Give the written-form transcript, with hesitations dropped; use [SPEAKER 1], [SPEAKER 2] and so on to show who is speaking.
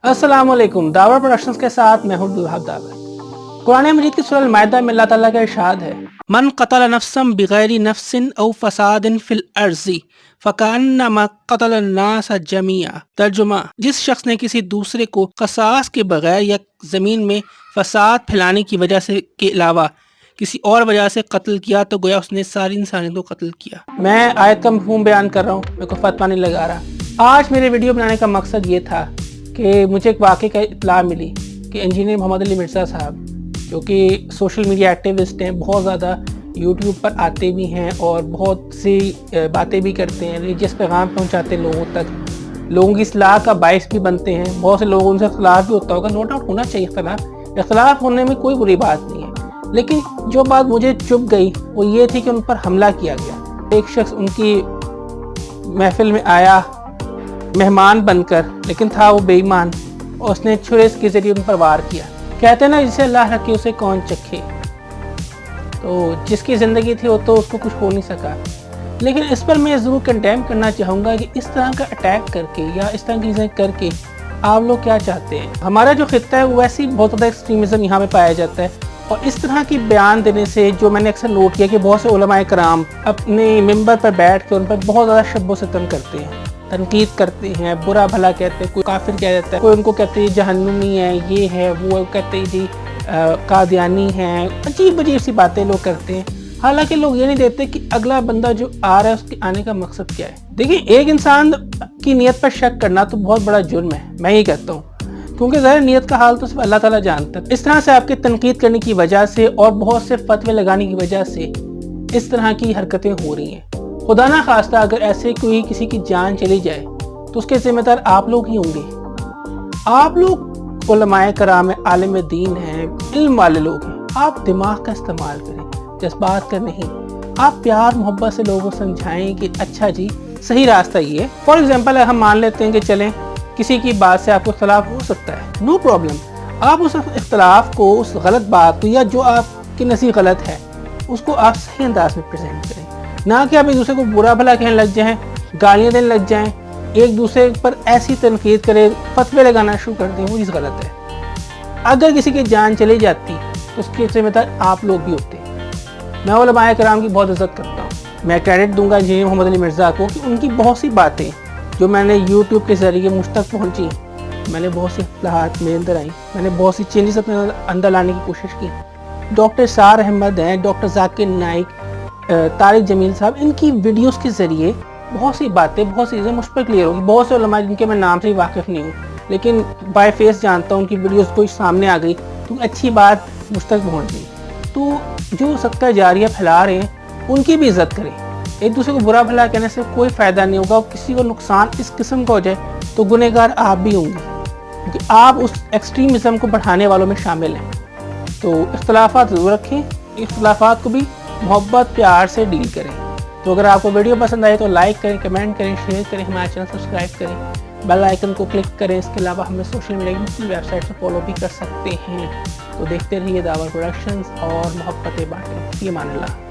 [SPEAKER 1] अस्सलाम वालेकुम। The power productions के साथ मैं हूं अब्दुल वहाब दावर। कुरान मजीद की सूरह अल-माइदा में अल्लाह ताला का इरशाद है, मन क़तल नफ्सन बिगैरि नफ्सिन औ फसादिन फिल अर्ज़ि फ़कअन्नमा क़तल अन्नास जमीआ। तर्जुमा, जिस शख्स ने किसी दूसरे को क़सास के बगैर या ज़मीन में फसाद फैलाने की वजह से के अलावा किसी और वजह से कत्ल किया तो गोया उसने सारी इंसानियत को कत्ल किया। मैं आयत का मफ़हूम बयान कर रहा हूँ, मेरे को फतवा नहीं लगा रहा। आज मेरे वीडियो बनाने का मकसद ये था कि मुझे एक वाक़े का इत्तला मिली कि इंजीनियर मोहम्मद अली मिर्ज़ा साहब, जो कि सोशल मीडिया एक्टिविस्ट हैं, बहुत ज़्यादा यूट्यूब पर आते भी हैं और बहुत सी बातें भी करते हैं, रिलीजियस पैगाम पहुंचाते हैं लोगों तक, लोगों की इस्लाह का बाइस भी बनते हैं। बहुत से लोगों उनसे इख्तलाफ भी होता होगा, नो डाउट होना चाहिए इख्तलाफ होने में कोई बुरी बात नहीं है। लेकिन जो बात मुझे चुभ गई वो ये थी कि उन पर हमला किया गया। एक शख्स उनकी महफिल में आया मेहमान बनकर, लेकिन था वो बेईमान, और उसने छुरे के ज़रिए उन पर वार किया। कहते हैं ना, जिसे अल्लाह रखे उसे कौन चखे। तो जिसकी ज़िंदगी थी वो तो उसको कुछ हो नहीं सका। लेकिन इस पर मैं ज़रूर कंडेम करना चाहूँगा कि इस तरह का अटैक करके या इस तरह की चीज़ें करके आप लोग क्या चाहते हैं। हमारा जो खित्ता है वो वैसे ही बहुत ज़्यादा एक्सट्रीमिज़म यहाँ पे पाया जाता है, और इस तरह की बयान देने से जो मैंने अक्सर नोट किया कि बहुत से उलमाए कराम अपने मिंबर पर बैठ कर उन पर बहुत ज़्यादा शब्बो सितम करते हैं, तनकीद करते हैं, बुरा भला कहते हैं। कोई काफिर कह देता है, कोई उनको कहते हैं जहन्नुमी है, ये है, वो कहते हैं जी कादियानी है। अजीब अजीब सी बातें लोग करते हैं। हालांकि लोग ये नहीं देखते कि अगला बंदा जो आ रहा है उसके आने का मकसद क्या है। देखिए, एक इंसान की नीयत पर शक करना तो बहुत बड़ा जुर्म है, मैं ये कहता हूँ, क्योंकि ज़ाहिर नीयत का हाल तो सिर्फ अल्लाह ताला जानता है। इस तरह से आपके तनकीद करने की वजह से और बहुत से फतवे लगाने की वजह से इस तरह की हरकतें हो रही हैं। खुदा ना खास्ता अगर ऐसे कोई किसी की जान चली जाए तो उसके जिम्मेदार आप लोग ही होंगे। आप लोग उलमाए कराम हैं, आलिम दीन हैं, इल्म वाले लोग हैं। आप दिमाग का इस्तेमाल करें, जज्बात का नहीं। आप प्यार मोहब्बत से लोगों को समझाएं कि अच्छा जी सही रास्ता ये है। फॉर एग्जाम्पल, हम मान लेते हैं कि चलें किसी की बात से आपको इख्तलाफ हो सकता है, नो प्रॉब्लम। आप उस इख्तलाफ को, उस गलत बात को, या जो आपकी नसीहत गलत है उसको आप सही अंदाज में प्रेजेंट करें, ना कि आप एक दूसरे को बुरा भला कहने लग जाएं, गालियाँ देने लग जाएं, एक दूसरे पर ऐसी तनकीद करें, फतवे लगाना शुरू कर दें। वो चीज़ गलत है। अगर किसी की जान चली जाती तो उसके जिम्मेदार आप लोग भी होते। मैं उलमाए कराम की बहुत इज्जत करता हूँ। मैं क्रेडिट दूंगा इंजीनियर मोहम्मद अली मिर्ज़ा को कि उनकी बहुत सी बातें जो मैंने यूट्यूब के ज़रिए मुझ तक पहुँची, मैंने बहुत सी इत्तलाहात मेरे अंदर आई, मैंने बहुत सी चेंजेस अपने अंदर लाने की कोशिश की। डॉक्टर सार अहमद हैं, डॉक्टर जाकिर नाइक, तारिक जमील साहब, इनकी वीडियोस के ज़रिए बहुत सी बातें, बहुत सी चीज़ें मुझ पर क्लियर होगी। बहुत से उलमा जिनके मैं नाम से ही वाकिफ़ नहीं हूँ, लेकिन बाय फेस जानता हूँ, उनकी वीडियोस कोई सामने आ गई तो अच्छी बात मुझ तक पहुँच गई। तो जो सदका जारिया फैला रहे हैं उनकी भी इज़्ज़त करें। एक दूसरे को बुरा भला कहने से कोई फ़ायदा नहीं होगा। किसी को नुकसान इस किस्म का हो जाए तो गुनहगार आप भी होंगे, क्योंकि आप उस एक्सट्रीमिज़म को बढ़ाने वालों में शामिल हैं। तो इख्तलाफात ज़रूर रखें, इख्तलाफात को भी मोहब्बत प्यार से डील करें। तो अगर आपको वीडियो पसंद आए तो लाइक करें, कमेंट करें, शेयर करें, हमारे चैनल सब्सक्राइब करें, बेल आइकन को क्लिक करें। इसके अलावा हमें सोशल मीडिया की मुख्तलिफ वेबसाइट से फॉलो भी कर सकते हैं। तो देखते रहिए दावर प्रोडक्शंस और मोहब्बतें बांटें। फी अमान अल्लाह।